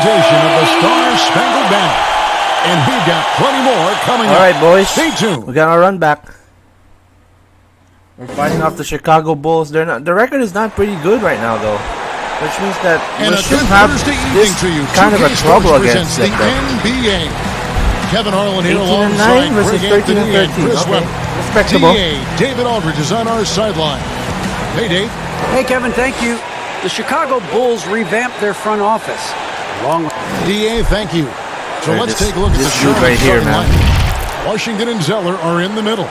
presentation of the Star-Spangled Banner. And we've got plenty more coming up. All right, boys. Stay tuned. We got our run back. We're fighting off the Chicago Bulls. The record is not pretty good right now, though, which means that we should have this kind of a trouble against the them. NBA. Kevin Harlan here 18-9 versus 13-13. Okay, respectable. David Aldridge is on our sideline. Hey, Dave. Hey, Kevin. Thank you. The Chicago Bulls revamped their front office. DA, thank you. So let's take a look at this the dude right here, man. Washington and Zeller are in the middle.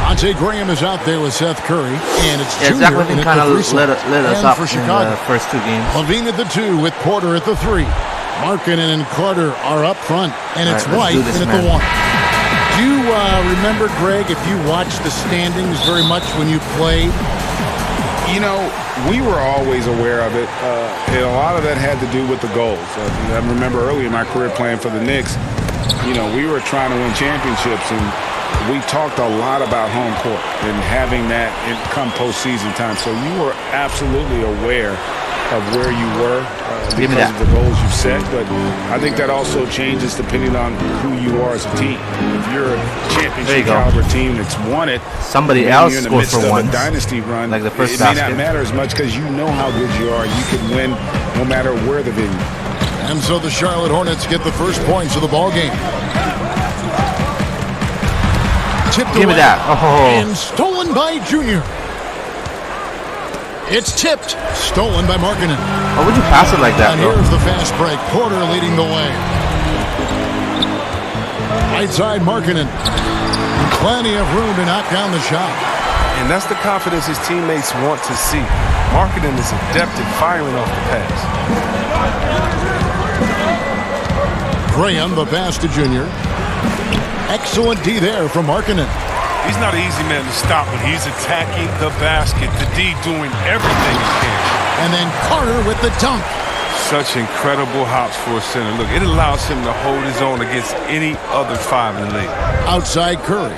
Monte Graham is out there with Seth Curry, and it's Junior Zach Levine kind of lit us up in the first two games. Levine at the 2 with Porter at the 3. Markkanen and Carter are up front, and it's White in at the 1. Do you remember, Greg, if you watched the standings very much when you played? You know, we were always aware of it, and a lot of that had to do with the goals. I remember early in my career playing for the Knicks, you know, we were trying to win championships, and we talked a lot about home court and having that come postseason time. So you were absolutely aware of where you were because of the goals you set. But I think that also changes depending on who you are as a team. If you're a championship caliber team that's won it, somebody else scored for once. A dynasty run, like the first it may not matter as much because you know how good you are. You can win no matter where the venue. And so the Charlotte Hornets get the first points of the ball game. Tipped Give me that. And stolen by Junior. It's tipped. Stolen by Markkanen. Why would you pass it like that, and here's the fast break. Porter leading the way. Right side Markkanen. Plenty of room to knock down the shot. And that's the confidence his teammates want to see. Markkanen is adept at firing off the pass. Graham, the pass to Junior. Excellent D there from Markkanen. He's not an easy man to stop when he's attacking the basket. The D doing everything he can. And then Carter with the dunk. Such incredible hops for a center. Look, it allows him to hold his own against any other 5 in the league. Outside Curry.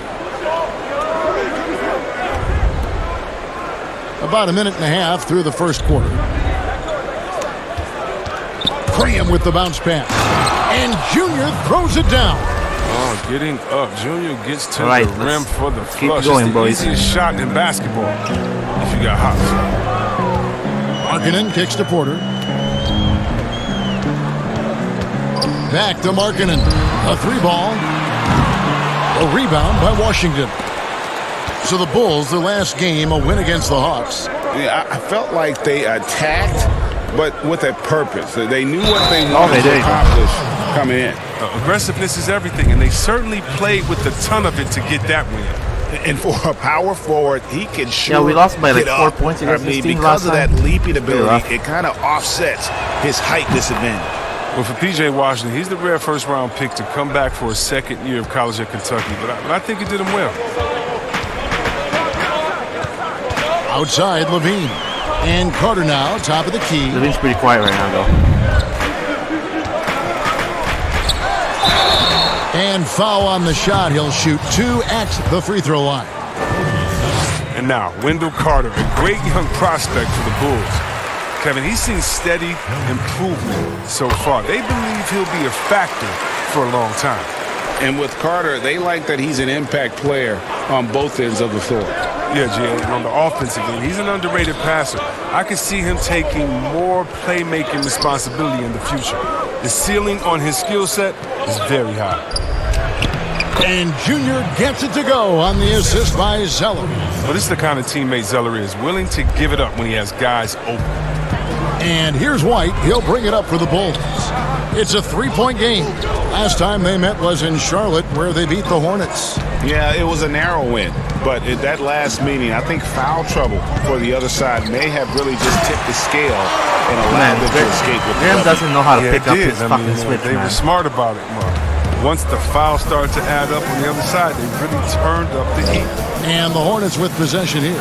About a minute and a half through the first quarter. Graham with the bounce pass. And Junior throws it down. Oh, getting up. Junior gets to the rim for the flush. Keep going, it's the boys. easiest shot in basketball if you got hops. Markkanen kicks to Porter. Back to Markkanen. A 3-ball. A rebound by Washington. So the Bulls, their last game, a win against the Hawks. Yeah, I felt like they attacked, but with a purpose. They knew what they wanted to accomplish coming in. Aggressiveness is everything, and they certainly played with a ton of it to get that win. And for a power forward, he can sure. Yeah, we lost by like 4 points against this team because last of time. that leaping ability, it kind of offsets his height disadvantage. Well, for P.J. Washington, he's the rare first-round pick to come back for his second year of college at Kentucky, but I think he did him well. Outside Levine. And Carter now, top of the key. Levine's pretty quiet right now, though. And foul on the shot. He'll shoot 2 at the free throw line. And now, Wendell Carter, a great young prospect for the Bulls. Kevin, he's seen steady improvement so far. They believe he'll be a factor for a long time. And with Carter, they like that he's an impact player on both ends of the floor. Yeah, Jay, on the offensive end, he's an underrated passer. I can see him taking more playmaking responsibility in the future. The ceiling on his skill set is very high. And Junior gets it to go on the assist by Zeller. Well, this is the kind of teammate Zeller is, willing to give it up when he has guys open. And here's White. He'll bring it up for the Bulls. It's a 3-point game. Last time they met was in Charlotte, where they beat the Hornets. Yeah, it was a narrow win. But at that last meeting, I think foul trouble for the other side may have really just tipped the scale and allowed them to escape with Graham doesn't know how to pick up his fucking switch, They were smart about it, Mark. Once the fouls started to add up on the other side, they really turned up the heat. And the Hornets with possession here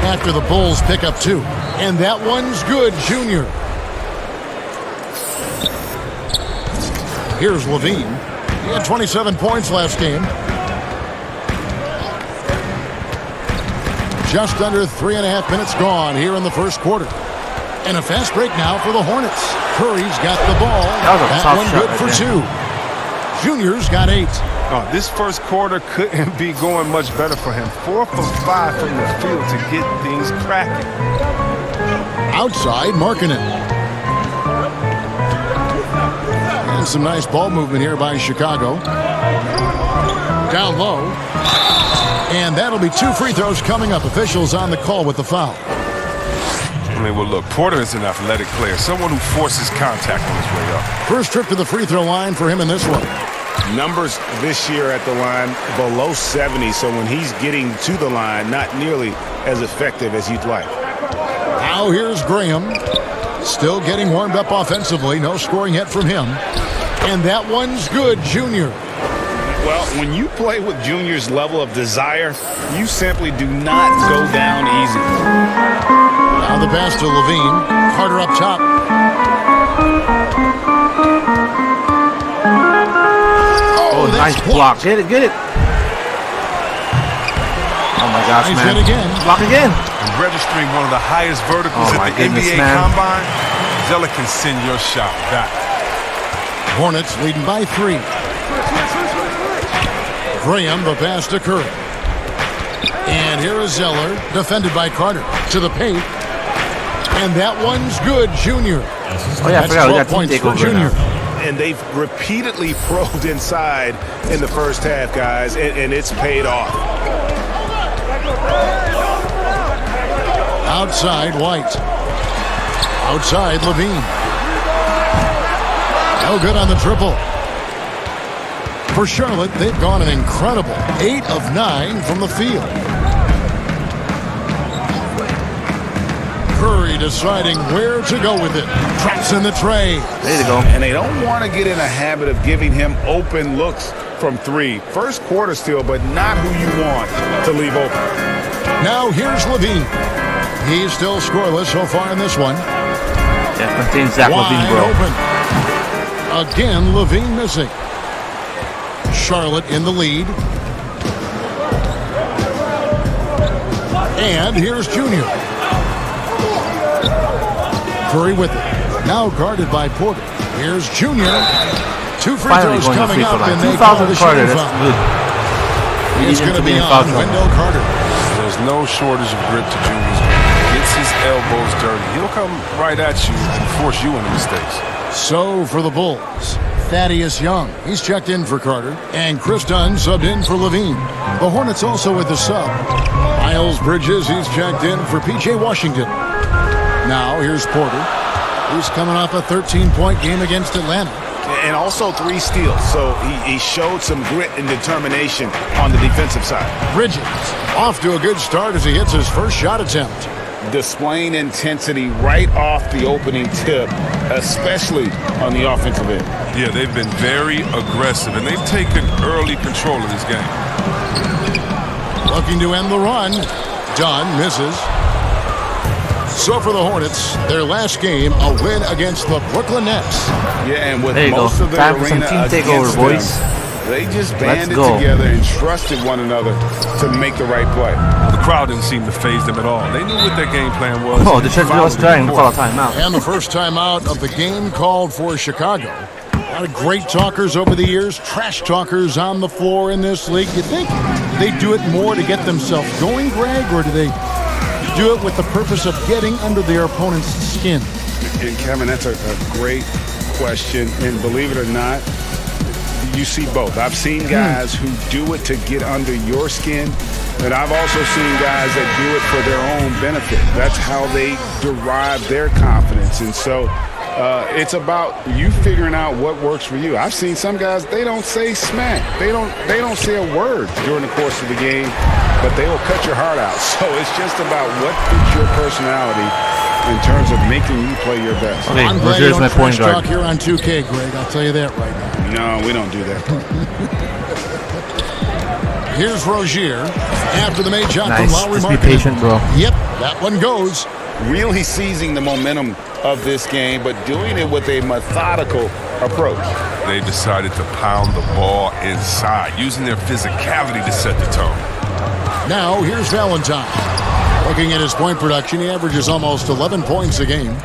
after the Bulls pick up 2. And that one's good, Junior. Here's Levine. He had 27 points last game. Just under 3.5 minutes gone here in the first quarter. And a fast break now for the Hornets. Curry's got the ball. That one good for 2. Junior's got 8. This first quarter couldn't be going much better for him. 4 for 5 from the field to get things cracking. Outside, marking it. And some nice ball movement here by Chicago. Down low. And that'll be 2 free throws coming up. Officials on the call with the foul. I mean, well, look, Porter is an athletic player, someone who forces contact on his way up. First trip to the free throw line for him in this one. Numbers this year at the line below 70, so when he's getting to the line, not nearly as effective as you'd like. Now here's Graham. Still getting warmed up offensively. No scoring yet from him. And that one's good, Junior. Well, when you play with Junior's level of desire, you simply do not go down easy. Now the pass to Levine. Carter up top. Oh, nice block. Get it, get it. Oh my gosh, nice man. hit again. Block again. And registering one of the highest verticals at the NBA Combine, Zeller can send your shot back. Hornets leading by 3. Graham, the pass to Curry. And here is Zeller, defended by Carter. To the paint. And that one's good, Junior. Oh yeah, I forgot we got points team for takeover Junior. now. And they've repeatedly probed inside in the first half, guys, and it's paid off. Outside, White. Outside, Levine. No good on the triple. For Charlotte, they've gone an incredible 8 of 9 from the field. Curry deciding where to go with it. Traps in the tray. There you go. And they don't want to get in a habit of giving him open looks from 3. First quarter still, but not who you want to leave open. Now here's Levine. He's still scoreless so far in this one. Yeah, contains Zach Levine, bro. Open. Again, Levine missing. Charlotte in the lead. And here's Junior. Curry with it. Now guarded by Porter. Here's Junior. 2 free throws coming up, and they call the Carter. That's foul. good. It's going to be on Wendell Carter. There's no shortage of grip to Junior's game. Gets his elbows dirty. He'll come right at you and force you into mistakes. So for the Bulls, Thaddeus Young. He's checked in for Carter. And Chris Dunn subbed in for Levine. The Hornets also with the sub. Miles Bridges, he's checked in for P.J. Washington. Now here's Porter. He's coming off a 13-point game against Atlanta. And also 3 steals, so he showed some grit and determination on the defensive side. Bridges off to a good start as he hits his first shot attempt. Displaying intensity right off the opening tip, especially on the offensive end. Yeah, they've been very aggressive, and they've taken early control of this game. Looking to end the run. Dunn misses. So for the Hornets, their last game, a win against the Brooklyn Nets. Yeah, and with there you most go. of their Time for some arena team takeover, boys. They just banded together and trusted one another to make the right play. The crowd didn't seem to faze them at all. They knew what their game plan was. Oh, the church was trying to call a timeout. And the first timeout of the game called for Chicago. A lot of great talkers over the years, trash talkers on the floor in this league. You think they do it more to get themselves going, Greg, or do they do it with the purpose of getting under their opponent's skin? And Kevin, that's a great question. And believe it or not, you see both. I've seen guys who do it to get under your skin, and I've also seen guys that do it for their own benefit. That's how they derive their confidence. And so it's about you figuring out what works for you. I've seen some guys, they don't say smack. They don't say a word during the course of the game, but they will cut your heart out. So it's just about what fits your personality in terms of making you play your best. Okay, I'm glad you Rozier's my don't point trash guard. talk here on 2K, Greg. I'll tell you that right now. No, we don't do that. Here's Rozier after the made shot Nice. from Lowry Just be Markkanen. patient, bro. Yep, that one goes. Really seizing the momentum of this game, but doing it with a methodical approach. They decided to pound the ball inside, using their physicality to set the tone. Now, here's Valentine. Looking at his point production, he averages almost 11 points a game.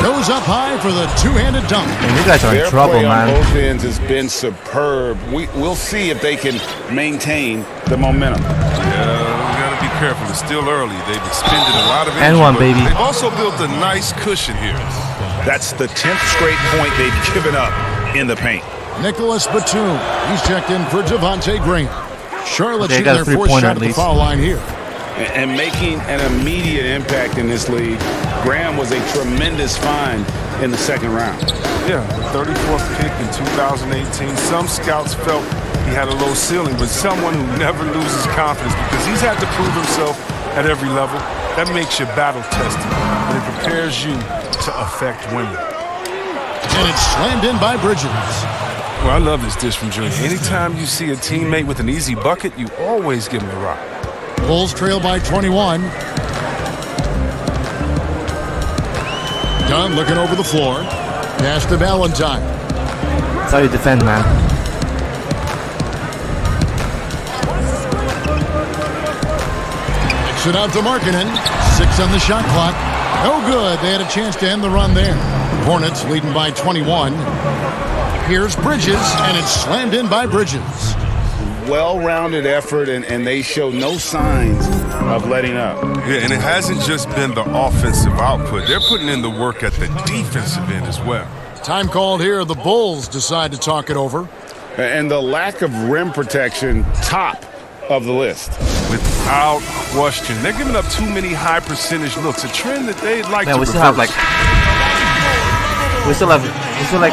Goes up high for the two-handed dunk. Man, you guys are in trouble, play man. on both ends has been superb. We'll see if they can maintain the momentum. Yeah, we got to be careful. It's still early. They've expended a lot of energy. And one, baby. They've also built a nice cushion here. That's the 10th straight point they've given up in the paint. Nicholas Batum. He's checked in for Devontae Graham. Charlotte shooting their fourth shot at the foul line here. And making an immediate impact in this league. Graham was a tremendous find in the second round. Yeah, the 34th pick in 2018. Some scouts felt he had a low ceiling, but someone who never loses confidence because he's had to prove himself at every level. That makes you battle-tested, and it prepares you to affect women. And it's slammed in by Bridges. Well, I love this dish from Junior. Anytime you see a teammate with an easy bucket, you always give him a rock. Bulls trail by 21. Dunn looking over the floor. Pass to Valentine. That's how you defend, man. Kicks it out to Markkanen. 6 on the shot clock. No good. They had a chance to end the run there. Hornets leading by 21. Here's Bridges, and it's slammed in by Bridges. Well-rounded effort, and they show no signs of letting up. Yeah, and it hasn't just been the offensive output. They're putting in the work at the defensive end as well. Time called here. The Bulls decide to talk it over. And the lack of rim protection, top of the list. Without question. They're giving up too many high percentage looks, a trend that they'd like to reverse. We still have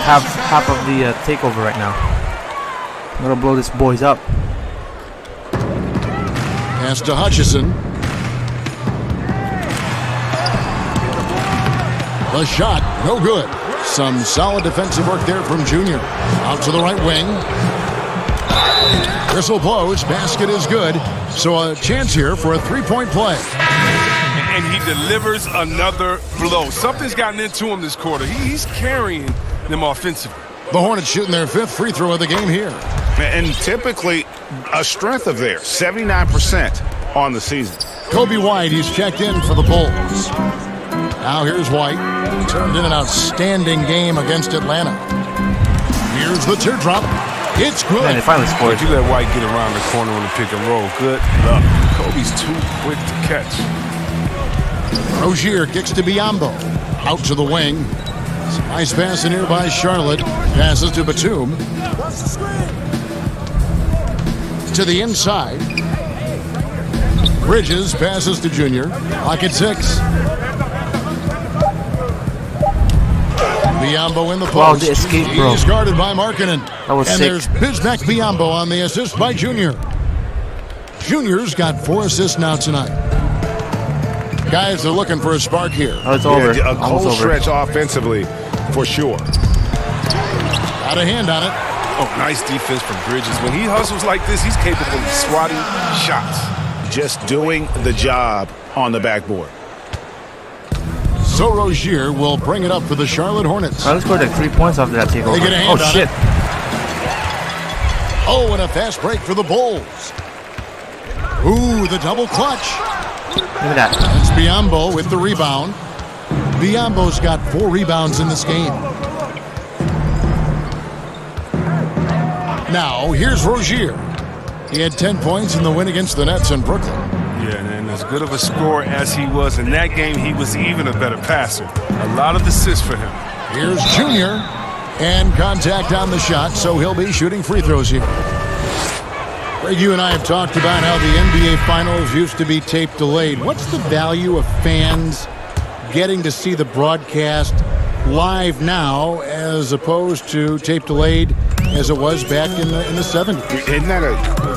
half of the takeover right now. I'm gonna blow this boys up. Pass to Hutchison. The shot, no good. Some solid defensive work there from Junior. Out to the right wing. Whistle blows, basket is good. So a chance here for a three-point play. And he delivers another blow. Something's gotten into him this quarter. He's carrying them offensively. The Hornets shooting their 5th free throw of the game here. And typically a strength of theirs, 79% on the season. Kobe White, he's checked in for the Bulls. Now here's White. Turned in an outstanding game against Atlanta. Here's the teardrop. It's good. Man, they finally scored. If you let White get around the corner on the pick and roll, good luck. Kobe's too quick to catch. Rozier kicks to Biyombo. Out to the wing. Nice pass in here by Charlotte. Passes to Batum. To the inside. Bridges passes to Junior. Lock at 6. Biyombo in the post. Wow, the escape, bro. He's guarded by Markkanen. That was and sick. There's Bismack Biyombo on the assist by Junior. Junior's got 4 assists now tonight. Guys are looking for a spark here. Oh, it's over. Yeah, a cold Almost over. stretch offensively, for sure. Got a hand on it. Oh, nice defense from Bridges. When he hustles like this, he's capable of swatting shots. Just doing the job on the backboard. So Rozier will bring it up for the Charlotte Hornets. I scored like 3 points off that takeover. They get a hand Oh, on shit. it. Oh, and a fast break for the Bulls. Ooh, the double clutch. Look at that. It's Biyombo with the rebound. Biyombo's got 4 rebounds in this game. Now, here's Rozier. He had 10 points in the win against the Nets in Brooklyn. Yeah, and as good of a scorer as he was in that game, he was even a better passer. A lot of assists for him. Here's Junior. And contact on the shot, so he'll be shooting free throws here. Greg, you and I have talked about how the NBA Finals used to be tape delayed. What's the value of fans getting to see the broadcast live now as opposed to tape delayed as it was back in the 70s? Isn't that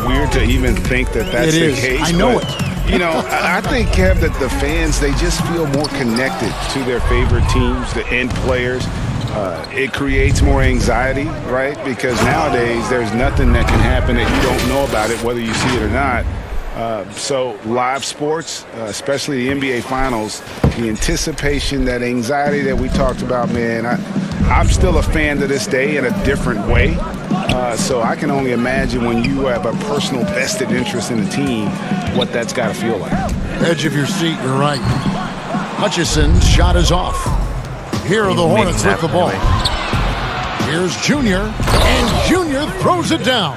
weird to even think that that's the case? I know it. You know, I think, Kev, that the fans, they just feel more connected to their favorite teams, the end players. It creates more anxiety, right? Because nowadays there's nothing that can happen that you don't know about it, whether you see it or not. So live sports, especially the NBA Finals, the anticipation, that anxiety that we talked about, man, I'm still a fan to this day in a different way. So I can only imagine when you have a personal vested interest in the team, what that's got to feel like. Edge of your seat, you're right. Hutchison's shot is off. Here are the Hornets with the ball. Here's Junior, and Junior throws it down.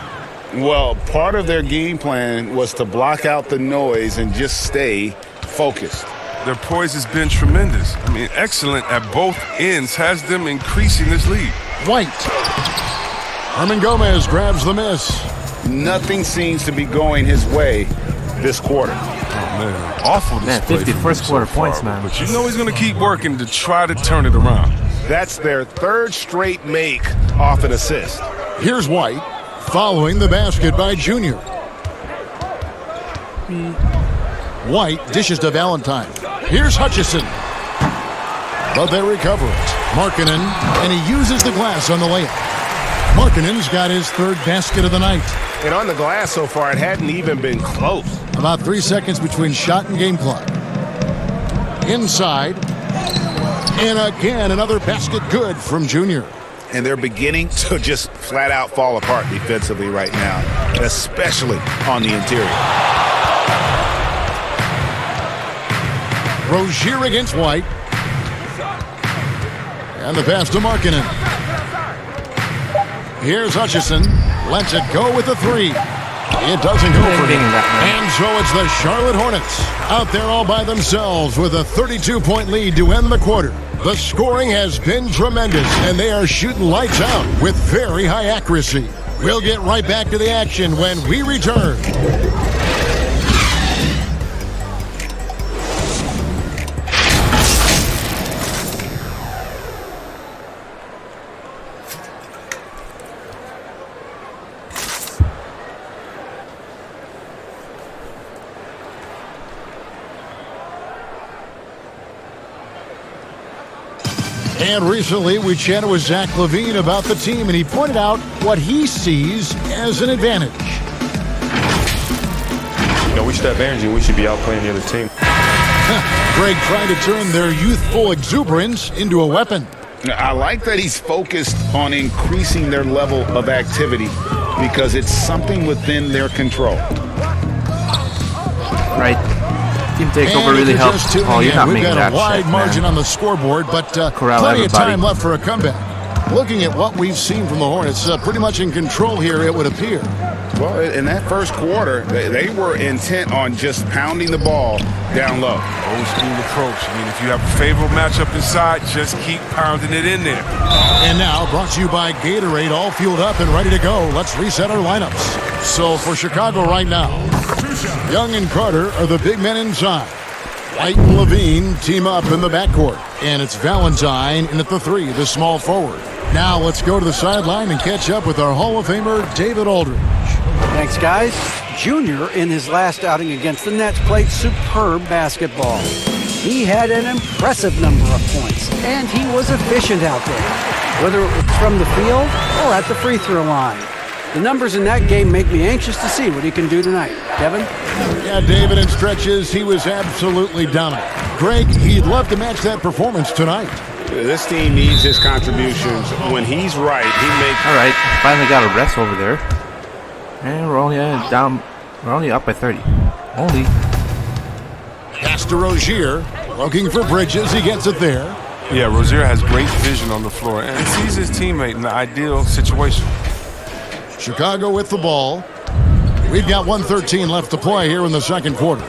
Well, part of their game plan was to block out the noise and just stay focused. Their poise has been tremendous. I mean, excellent at both ends, has them increasing this lead. White. Herman Gomez grabs the miss. Nothing seems to be going his way this quarter. Oh, man, awful display. 50 first quarter points, man. But you know he's going to keep working to try to turn it around. That's their third straight make off an assist. Here's White, following the basket by Junior. White dishes to Valentine. Here's Hutchison. But they recover it. Markkanen, and he uses the glass on the layup. Markkanen's got his third basket of the night. And on the glass so far, it hadn't even been close. About 3 seconds between shot and game clock. Inside. And again, another basket good from Junior. And they're beginning to just flat out fall apart defensively right now, especially on the interior. Rozier against White. And the pass to Markkanen. Here's Hutchison. Lets it go with the three. It doesn't go for him. And so it's the Charlotte Hornets out there all by themselves with a 32-point lead to end the quarter. The scoring has been tremendous, and they are shooting lights out with very high accuracy. We'll get right back to the action when we return. And recently, we chatted with Zach LaVine about the team, and he pointed out what he sees as an advantage. You know, we should have energy. We should be outplaying the other team. Greg trying to turn their youthful exuberance into a weapon. I like that he's focused on increasing their level of activity because it's something within their control. Right. Team takeover really helps. Oh, you're not making that shot. We've got a wide margin on the scoreboard, but plenty of time left for a comeback. Looking at what we've seen from the Hornets, pretty much in control here, it would appear. Well, in that first quarter, they were intent on just pounding the ball down low. Old school approach. I mean, if you have a favorable matchup inside, just keep pounding it in there. And now, brought to you by Gatorade, all fueled up and ready to go. Let's reset our lineups. So for Chicago right now, Young and Carter are the big men inside. White and LaVine team up in the backcourt. And it's Valentine in at the three, the small forward. Now let's go to the sideline and catch up with our Hall of Famer, David Aldridge. Thanks, guys. Junior, in his last outing against the Nets, played superb basketball. He had an impressive number of points, and he was efficient out there, whether it was from the field or at the free throw line. The numbers in that game make me anxious to see what he can do tonight. Kevin? Yeah, David, in stretches, he was absolutely dominant. Greg, he'd love to match that performance tonight. This team needs his contributions. When he's right, he makes... All right, finally got a rest over there. And we're only down. We're only up by 30. Only. Pass to Rozier. Looking for Bridges. He gets it there. Yeah, Rozier has great vision on the floor and sees his teammate in the ideal situation. Chicago with the ball. We've got 1:13 left to play here in the second quarter.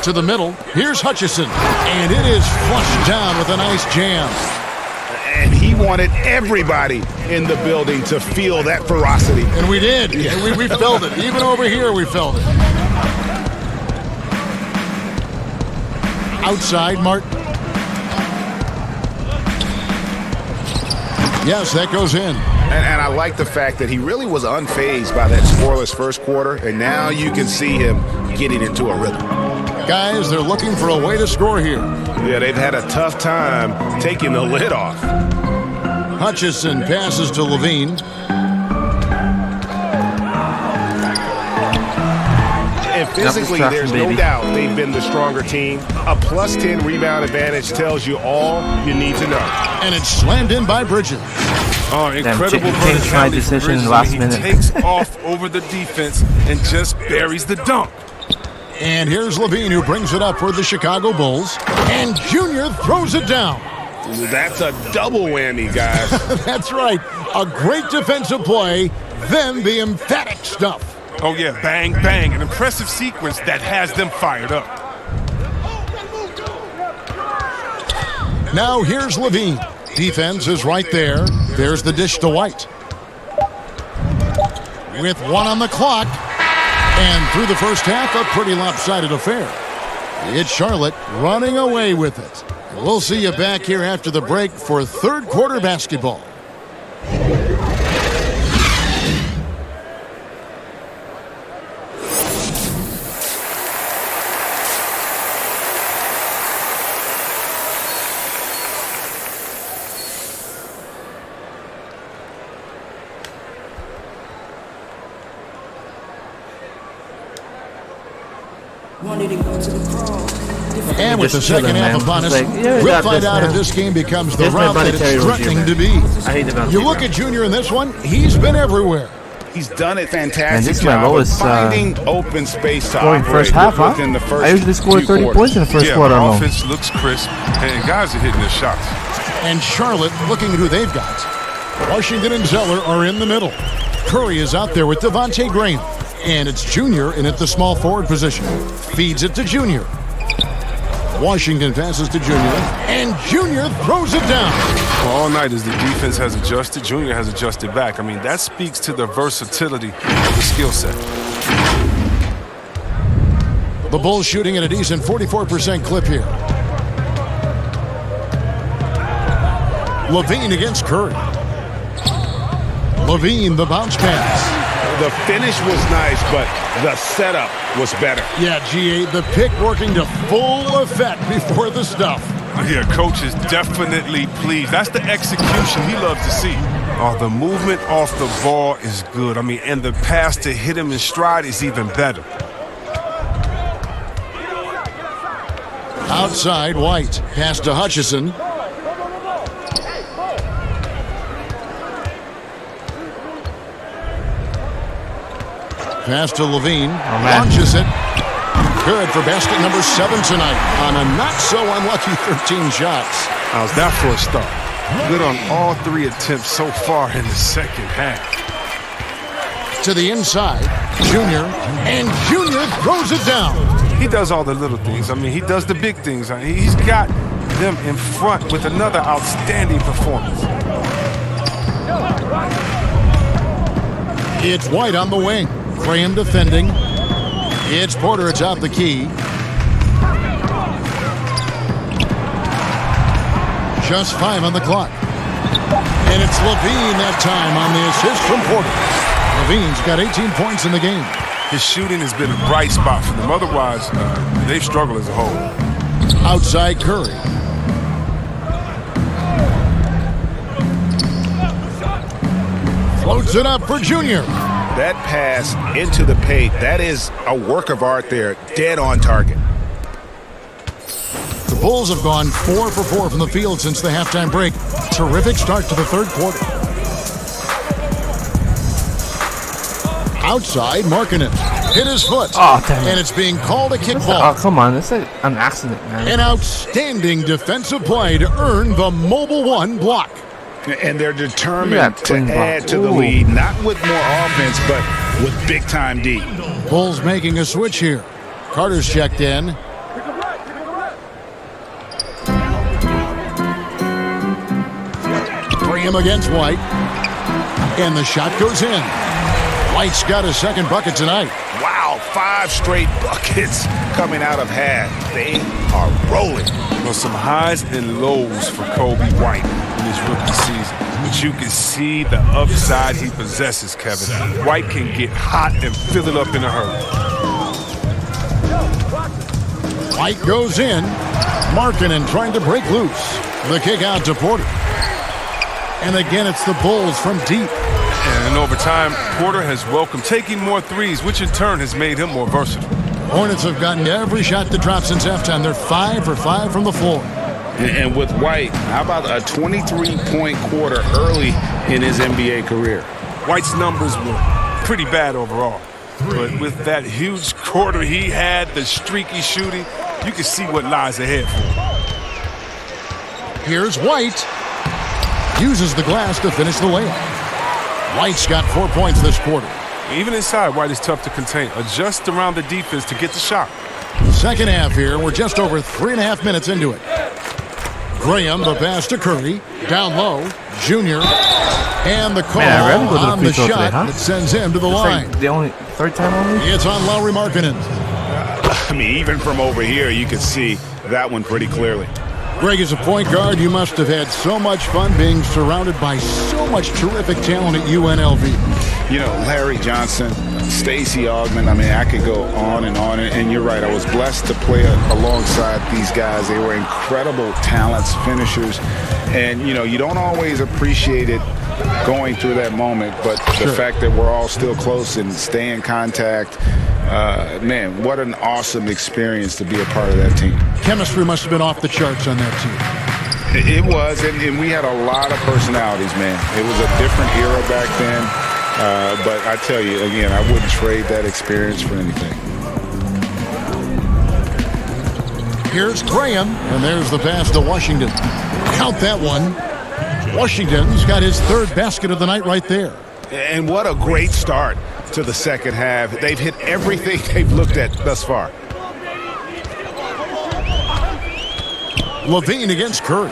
To the middle. Here's Hutchison. And it is flushed down with a nice jam. And he wanted everybody in the building to feel that ferocity. And we did. Yeah. We felt it. Even over here, we felt it. Outside, Martin. Yes, that goes in. And I like the fact that he really was unfazed by that scoreless first quarter, and now you can see him getting into a rhythm. Guys, they're looking for a way to score here. Yeah, they've had a tough time taking the lid off. Hutchison passes to LaVine. And physically, there's no doubt they've been the stronger team. A plus 10 rebound advantage tells you all you need to know. And it's slammed in by Bridges. Oh, incredible verticality from Bridges. He takes off over the defense and just buries the dunk. And here's LaVine, who brings it up for the Chicago Bulls. And Junior throws it down. That's a double whammy, guys. That's right. A great defensive play, then the emphatic stuff. Oh, yeah, bang, bang. An impressive sequence that has them fired up. Now here's Levine. Defense is right there. There's the dish to White. With 1 on the clock. And through the first half, a pretty lopsided affair. It's Charlotte running away with it. We'll see you back here after the break for third quarter basketball. And with the second half upon us, we'll find out if this game becomes the route that it's threatening to be. You look at Junior in this one, he's been everywhere. He's done it fantastic job of finding open space to operate first half, within the first I usually score 30 points in the first quarter. The offense looks crisp, and guys are hitting their shots. And Charlotte looking at who they've got. Washington and Zeller are in the middle. Curry is out there with Devontae Graham. And it's Junior in at the small forward position. Feeds it to Junior. Washington passes to Junior, and Junior throws it down. All night as the defense has adjusted, Junior has adjusted back. I mean, that speaks to the versatility of the skill set. The Bulls shooting at a decent 44% clip here. Levine against Curry. Levine, the bounce pass. The finish was nice, but the setup was better. Yeah, GA, the pick working to full effect before the stuff. Yeah, coach is definitely pleased. That's the execution he loves to see. Oh, the movement off the ball is good. I mean, and the pass to hit him in stride is even better. Outside, White. Pass to Hutchison. Pass to Levine. Launches it. Good for basket number 7 tonight on a not-so-unlucky 13 shots. How's that for a start? Good on all 3 attempts so far in the second half. To the inside, Junior, and Junior throws it down. He does all the little things. I mean, he does the big things. He's got them in front with another outstanding performance. It's White on the wing. Graham defending. It's Porter atop the key. Just 5 on the clock. And it's Levine that time on the assist from Porter. Levine's got 18 points in the game. His shooting has been a bright spot for them. Otherwise, they've struggled as a whole. Outside Curry. Floats it up for Junior. That pass into the paint, that is a work of art there, dead on target. The Bulls have gone 4 for 4 from the field since the halftime break. Terrific start to the third quarter. Outside, Markkanen hit his foot. Oh, damn it. And it's being called a kickball. Oh, come on. It's an accident, man. An outstanding defensive play to earn the Mobile 1 block. And they're determined to add to the lead, not with more offense, but with big-time D. Bulls making a switch here. Carter's checked in. Graham against White. And the shot goes in. White's got a second bucket tonight. Wow, 5 straight buckets coming out of half. They are rolling. Well, some highs and lows for Kobe White in his rookie season. But you can see the upside he possesses, Kevin. White can get hot and fill it up in a hurry. White goes in. Markkanen trying to break loose. The kick out to Porter. And again, it's the Bulls from deep. And over time, Porter has welcomed taking more threes, which in turn has made him more versatile. Hornets have gotten every shot to drop since halftime. They're 5 for 5 from the floor. And with White, how about a 23-point quarter early in his NBA career? White's numbers were pretty bad overall. But with that huge quarter he had, the streaky shooting, you can see what lies ahead for him. Here's White. Uses the glass to finish the layup. White's got 4 points this quarter. Even inside, White is tough to contain. Adjust around the defense to get the shot. Second half here. We're just over 3.5 minutes into it. Graham, the pass to Curry. Down low. Junior. And the call on the shot that sends him to the line. Like the only third time only? It's on Lauri Markkanen. I mean, even from over here, you can see that one pretty clearly. Greg, as a point guard, you must have had so much fun being surrounded by so much terrific talent at UNLV. You know, Larry Johnson, Stacey Augmon, I mean, I could go on. And you're right, I was blessed to play alongside these guys. They were incredible talents, finishers. And, you know, you don't always appreciate it going through that moment, but the fact that we're all still close and stay in contact, man, what an awesome experience to be a part of that team. Chemistry must have been off the charts on that team. It was, and we had a lot of personalities, man. It was a different era back then, but I tell you, again, I wouldn't trade that experience for anything. Here's Graham, and there's the pass to Washington. Count that one. Washington's got his third basket of the night right there. And what a great start to the second half. They've hit everything they've looked at thus far. Levine against Curry.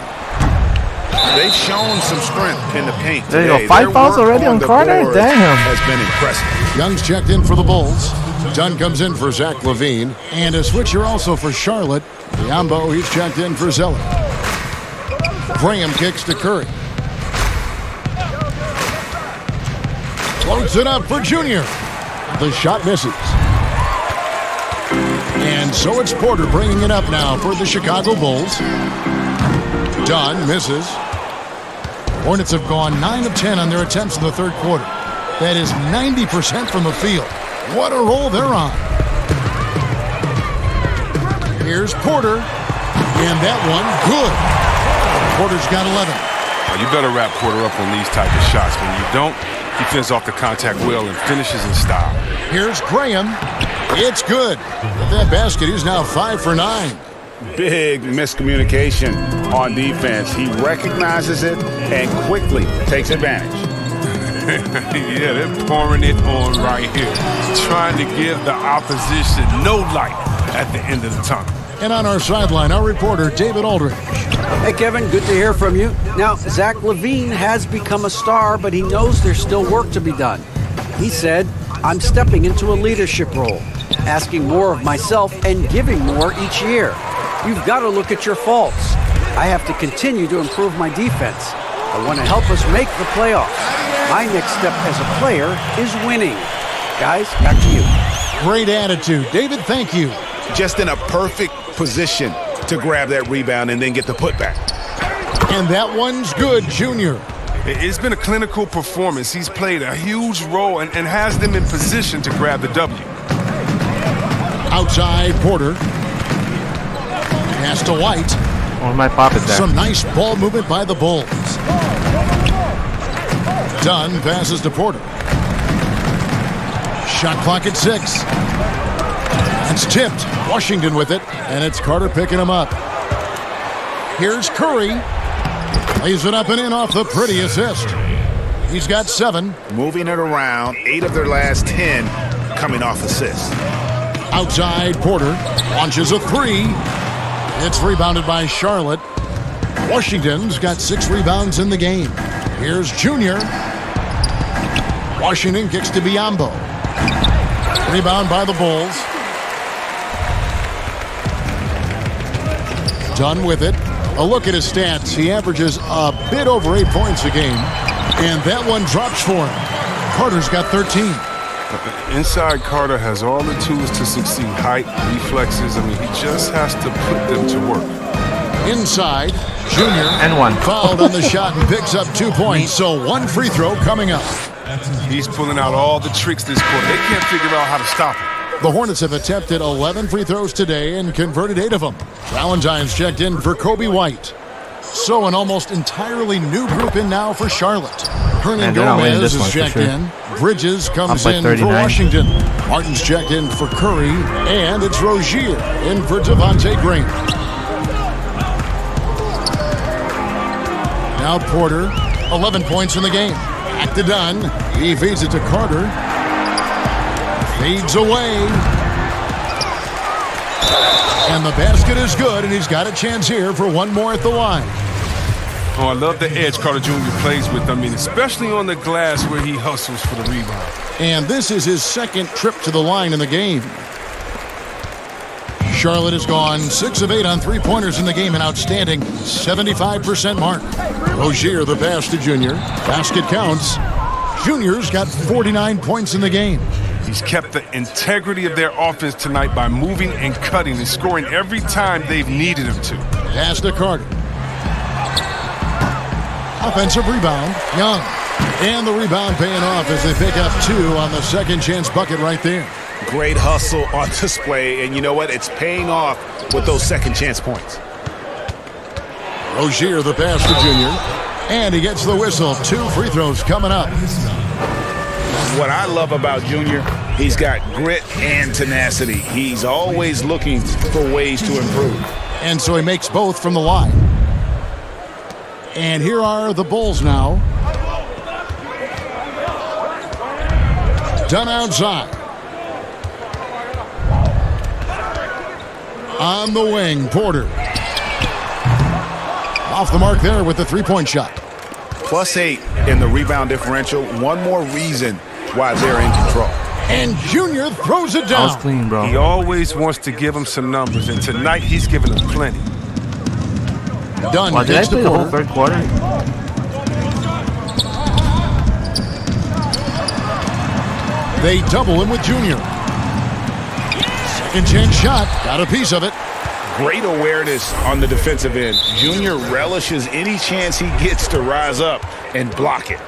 They've shown some strength in the paint There today. you go. 5 fouls already on Carter? Damn. Has been impressive. Young's checked in for the Bulls. Dunn comes in for Zach Levine. And a switcher also for Charlotte. Biombo, he's checked in for Zeller. Graham kicks to Curry. Floats it up for Junior. The shot misses. And so it's Porter bringing it up now for the Chicago Bulls. Dunn misses. Hornets have gone 9 of 10 on their attempts in the third quarter. That is 90% from the field. What a roll they're on. Here's Porter. And that one, good. Porter's got 11. Well, you better wrap Porter up on these type of shots. When you don't, he fends off the contact well and finishes in style. Here's Graham. It's good. With that basket, he's now 5 for 9. Big miscommunication on defense. He recognizes it and quickly takes advantage. Yeah, they're pouring it on right here. Trying to give the opposition no light at the end of the tunnel. And on our sideline, our reporter, David Aldridge. Hey, Kevin, good to hear from you. Now, Zach Levine has become a star, but he knows there's still work to be done. He said, I'm stepping into a leadership role, asking more of myself and giving more each year. You've got to look at your faults. I have to continue to improve my defense. I want to help us make the playoffs. My next step as a player is winning. Guys, back to you. Great attitude. David, thank you. Just in a perfect position to grab that rebound and then get the putback. And that one's good, Junior. It's been a clinical performance. He's played a huge role and has them in position to grab the W. Outside, Porter. Pass to White. Oh, my pop is there. Some nice ball movement by the Bulls. Dunn passes to Porter. Shot clock at 6. It's tipped. Washington with it, and it's Carter picking him up. Here's Curry. Lays it up and in off the pretty assist. He's got 7. Moving it around, 8 of their last 10 coming off assists. Outside, Porter launches a 3. It's rebounded by Charlotte. Washington's got 6 rebounds in the game. Here's Junior. Washington kicks to Biombo. Rebound by the Bulls. Dunn with it. A look at his stats. He averages a bit over 8 points a game. And that one drops for him. Carter's got 13. Inside, Carter has all the tools to succeed. Height, reflexes. I mean, he just has to put them to work. Inside, Junior. And 1. Fouled on the shot and picks up 2 points. So 1 free throw coming up. He's pulling out all the tricks this quarter. They can't figure out how to stop him. The Hornets have attempted 11 free throws today and converted 8 of them. Valentine's checked in for Kobe White. So an almost entirely new group in now for Charlotte. Hernan Gomez is checked in. Bridges comes in for Washington. Martin's checked in for Curry. And it's Rozier in for Devontae Green. Now Porter, 11 points in the game. Back to Dunn. He feeds it to Carter. Fades away. And the basket is good, and he's got a chance here for one more at the line. Oh, I love the edge Carter Jr. plays with. I mean, especially on the glass where he hustles for the rebound. And this is his second trip to the line in the game. Charlotte has gone 6 of 8 on three-pointers in the game, an outstanding 75% mark. Rozier, the pass to Junior. Basket counts. Junior's got 49 points in the game. He's kept the integrity of their offense tonight by moving and cutting and scoring every time they've needed him to. Pass to Carter. Offensive rebound, Young. And the rebound paying off as they pick up 2 on the second chance bucket right there. Great hustle on display, and you know what? It's paying off with those second chance points. Rozier, the pass to Junior. And he gets the whistle. 2 free throws coming up. What I love about Junior, he's got grit and tenacity. He's always looking for ways to improve. And so he makes both from the line. And here are the Bulls now. Done outside. On the wing, Porter. Off the mark there with the three-point shot. +8 in the rebound differential. One more reason why they're in control. And Junior throws it down. That was clean, bro. He always wants to give him some numbers, and tonight he's giving them plenty. Dunn Wow, did I gets play the the whole Porter. third quarter? They double him with Junior. Second chance shot. Got a piece of it. Great awareness on the defensive end. Junior relishes any chance he gets to rise up and block it.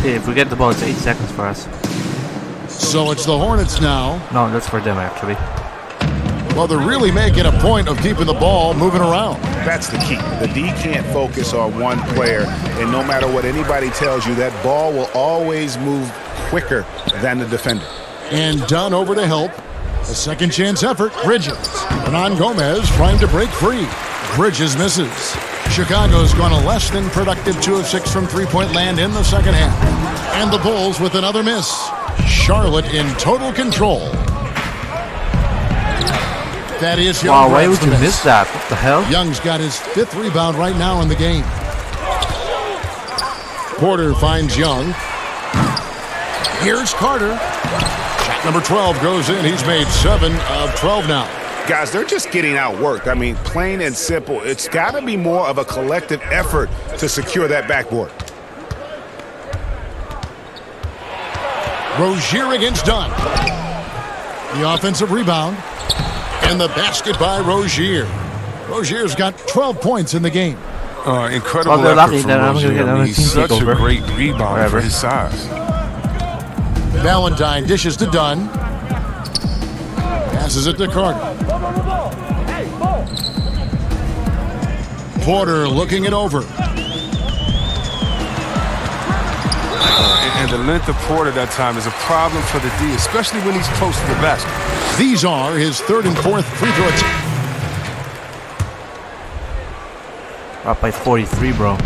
Hey, if we get the ball, it's 8 seconds for us. So it's the Hornets now. No, that's for them, actually. Well, they're really making a point of keeping the ball moving around. That's the key. The D can't focus on one player, and no matter what anybody tells you, that ball will always move quicker than the defender. And Dunn over to help. A second chance effort. Bridges. Hernan Gomez trying to break free. Bridges misses. Chicago's gone a less than productive 2 of 6 from three-point land in the second half. And the Bulls with another miss. Charlotte in total control. That is Young. Wow, why would you miss that? What the hell? Young's got his 5th rebound right now in the game. Porter finds Young. Here's Carter. Shot number 12 goes in. He's made 7 of 12 now. Guys, they're just getting outworked. I mean, plain and simple. It's got to be more of a collective effort to secure that backboard. Rozier against Dunn. The offensive rebound. And the basket by Rozier. Rozier's got 12 points in the game. Incredible they're effort lucky from that I'm Rozier. gonna get I mean, another he's team such a takeover. great rebounder Whatever. for his size. Valentine dishes to Dunn. Passes it to Carter. Porter looking it over. And the length of Porter that time is a problem for the D, especially when he's close to the basket. These are his 3rd and 4th free throw attempts. Up by 43, bro.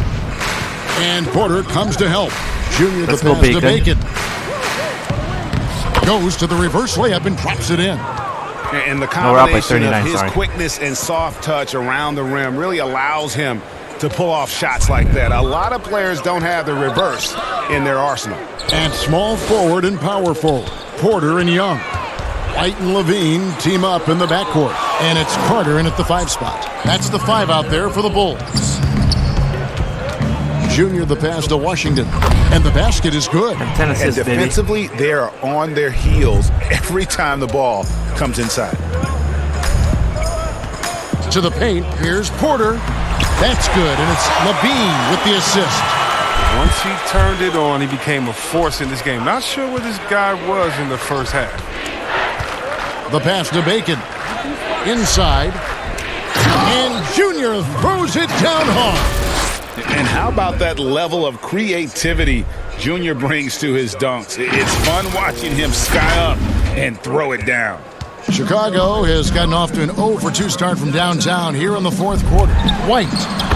And Porter comes to help. Junior Let's the go, pass to Bacon. Bacon. Goes to the reverse layup and drops it in. And the we're up by combination 39, of his sorry. quickness and soft touch around the rim really allows him to pull off shots like that. A lot of players don't have the reverse in their arsenal. And small forward and power forward. Porter and Young. White and Levine team up in the backcourt. And it's Carter in at the 5 spot. That's the 5 out there for the Bulls. Junior the pass to Washington. And the basket is good. 10 And assists, baby. defensively, they are on their heels every time the ball comes inside. To the paint. Here's Porter. That's good. And it's Levine with the assist. Once he turned it on, he became a force in this game. Not sure where this guy was in the first half. The pass to Bacon. Inside. And Junior throws it down hard. And how about that level of creativity Junior brings to his dunks? It's fun watching him sky up and throw it down. Chicago has gotten off to an 0-for-2 start from downtown here in the fourth quarter. White,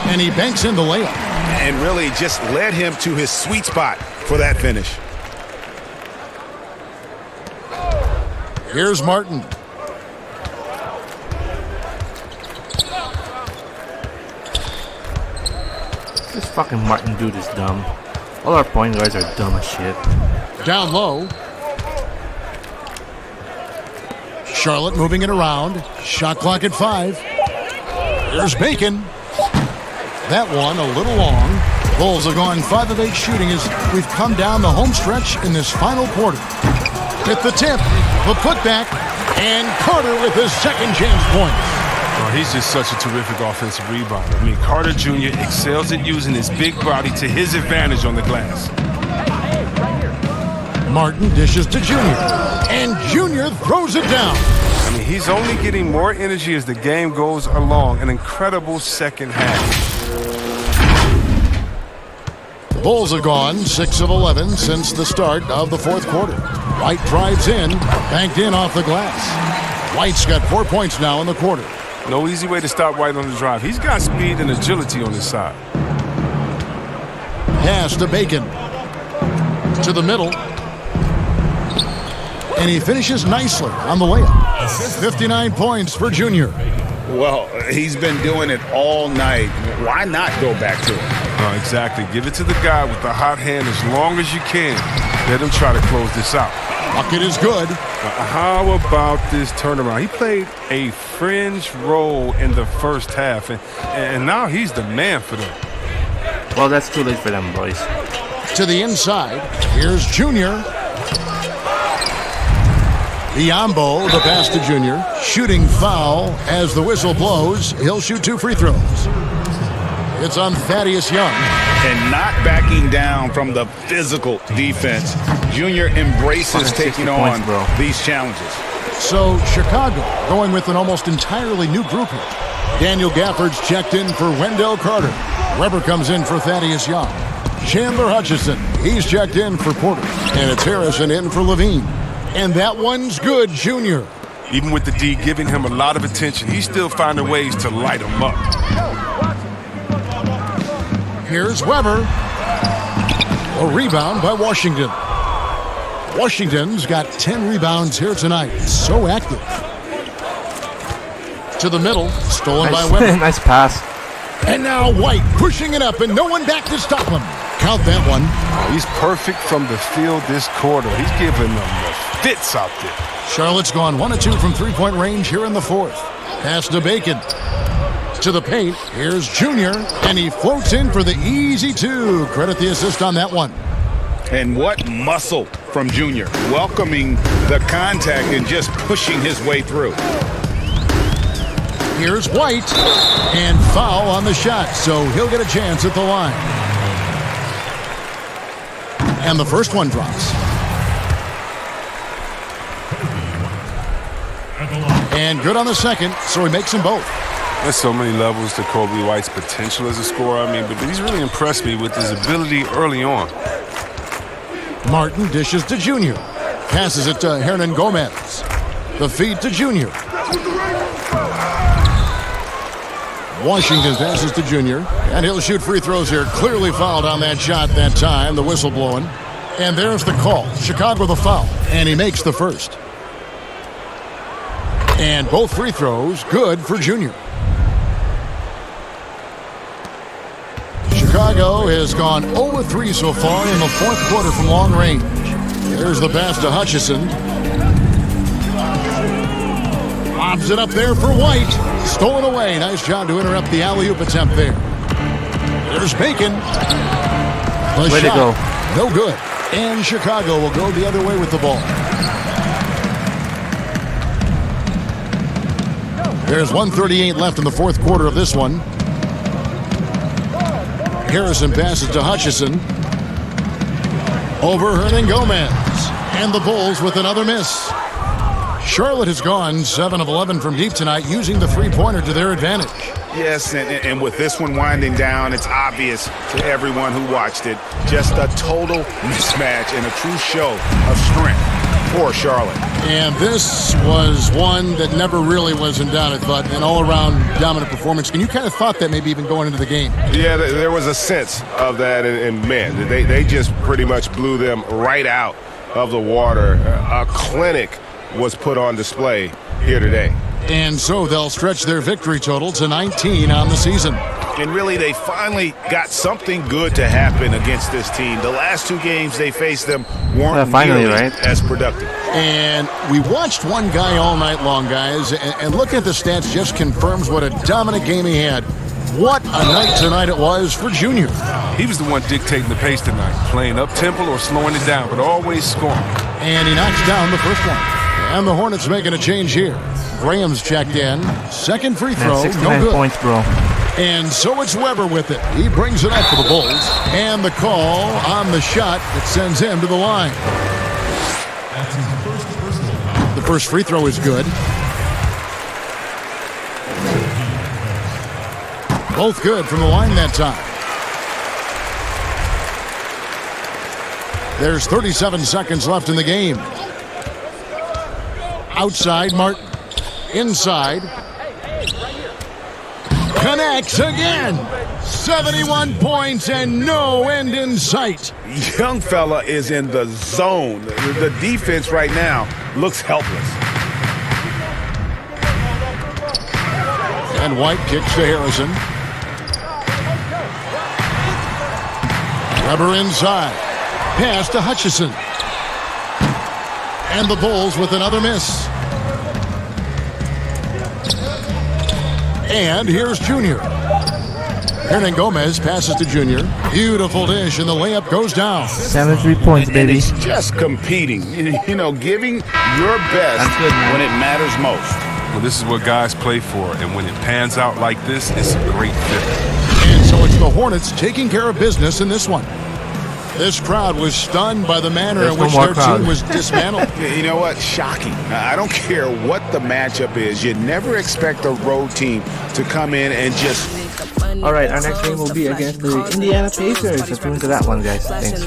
and he banks in the layup. And really just led him to his sweet spot for that finish. Here's Martin. This fucking Martin dude is dumb. All our point guards are dumb as shit. Down low. Charlotte moving it around. Shot clock at 5. Here's Bacon. That one a little long. Bulls have gone 5 of 8 shooting as we've come down the home stretch in this final quarter. At the tip, the putback, and Carter with his second chance point. Oh, he's just such a terrific offensive rebounder. I mean, Carter Jr. excels at using his big body to his advantage on the glass. Martin dishes to Junior, and Junior throws it down. I mean, he's only getting more energy as the game goes along. An incredible second half. The Bulls have gone 6 of 11 since the start of the fourth quarter. White drives in, banked in off the glass. White's got 4 points now in the quarter. No easy way to stop White on the drive. He's got speed and agility on his side. Pass to Bacon. To the middle. And he finishes nicely on the layup. 59 points for Junior. Well, he's been doing it all night. Why not go back to it? Oh, exactly. Give it to the guy with the hot hand as long as you can. Let him try to close this out. Bucket is good. How about this turnaround? He played a fringe role in the first half, and now he's the man for them. Well, that's too late for them, boys. To the inside. Here's Junior. Biombo, the pass to Junior. Shooting foul as the whistle blows. He'll shoot 2 free throws. It's on Thaddeus Young. And not backing down from the physical defense. Junior embraces taking on these challenges. So Chicago going with an almost entirely new group here. Daniel Gafford's checked in for Wendell Carter. Weber comes in for Thaddeus Young. Chandler Hutchison, he's checked in for Porter. And it's Harrison in for Levine. And that one's good, Junior. Even with the D giving him a lot of attention, he's still finding ways to light him up. Here's Weber. A rebound by Washington. Washington's got 10 rebounds here tonight. So active. To the middle. Stolen by Weber. Nice pass. And now White pushing it up and no one back to stop him. Count that one. He's perfect from the field this quarter. He's giving them the fits out there. Charlotte's gone 1 of 2 from three-point range here in the fourth. Pass to Bacon. To the paint. Here's Junior. And he floats in for the easy 2. Credit the assist on that one. And what muscle from Junior. Welcoming the contact and just pushing his way through. Here's White. And foul on the shot. So he'll get a chance at the line. And the first one drops. And good on the second, so he makes them both. There's so many levels to Kobe White's potential as a scorer. I mean, but he's really impressed me with his ability early on. Martin dishes to Junior. Passes it to Hernan Gomez. The feed to Junior. Washington passes to Junior. And he'll shoot free throws here. Clearly fouled on that shot that time. The whistle blowing. And there's the call. Chicago the foul. And he makes the first. And both free throws good for Junior. Chicago has gone 0-3 so far in the fourth quarter from long range. There's the pass to Hutchison. Lobs it up there for White. Stolen away. Nice job to interrupt the alley-oop attempt there. There's Bacon. The way to go. No good. And Chicago will go the other way with the ball. There's 1:38 left in the fourth quarter of this one. Harrison passes to Hutchison. Over Hernan Gomez. And the Bulls with another miss. Charlotte has gone 7 of 11 from deep tonight, using the three-pointer to their advantage. Yes, and with this one winding down, it's obvious to everyone who watched it. Just a total mismatch and a true show of strength. for Charlotte. And this was one that never really was in doubt, I thought, an all-around dominant performance. And you kind of thought that maybe even going into the game. Yeah, there was a sense of that, and man, they just pretty much blew them right out of the water. A clinic was put on display here today. And so they'll stretch their victory total to 19 on the season. And really, they finally got something good to happen against this team. The last 2 games they faced them weren't finally, nearly right? as productive. And we watched one guy all night long, guys, and looking at the stats just confirms what a dominant game he had. What a night tonight it was for Junior. He was the one dictating the pace tonight, playing up-tempo or slowing it down, but always scoring. And he knocks down the first one. And the Hornets making a change here. Graham's checked in. Second free throw, no 69 good. points, bro. And so it's Weber with it. He brings it up for the Bulls. And the call on the shot that sends him to the line. The first free throw is good. Both good from the line that time. There's 37 seconds left in the game. Outside, Martin. Inside. Connects again. 71 points and no end in sight. Young fella is in the zone. The defense right now looks helpless. And White kicks to Harrison. Weber inside. Pass to Hutchison. And the Bulls with another miss. And here's Junior. Hernan Gomez passes to Junior. Beautiful dish, and the layup goes down. 73 points, baby. And it's just competing, you know, giving your best when it matters most. Well, this is what guys play for, and when it pans out like this, it's a great fit. And so it's the Hornets taking care of business in this one. This crowd was stunned by the manner in which their team was dismantled. You know what? Shocking. I don't care what the matchup is. You never expect a road team to come in and just... All right, our next game will be against the Indiana Pacers. So tune into that one, guys. Thanks.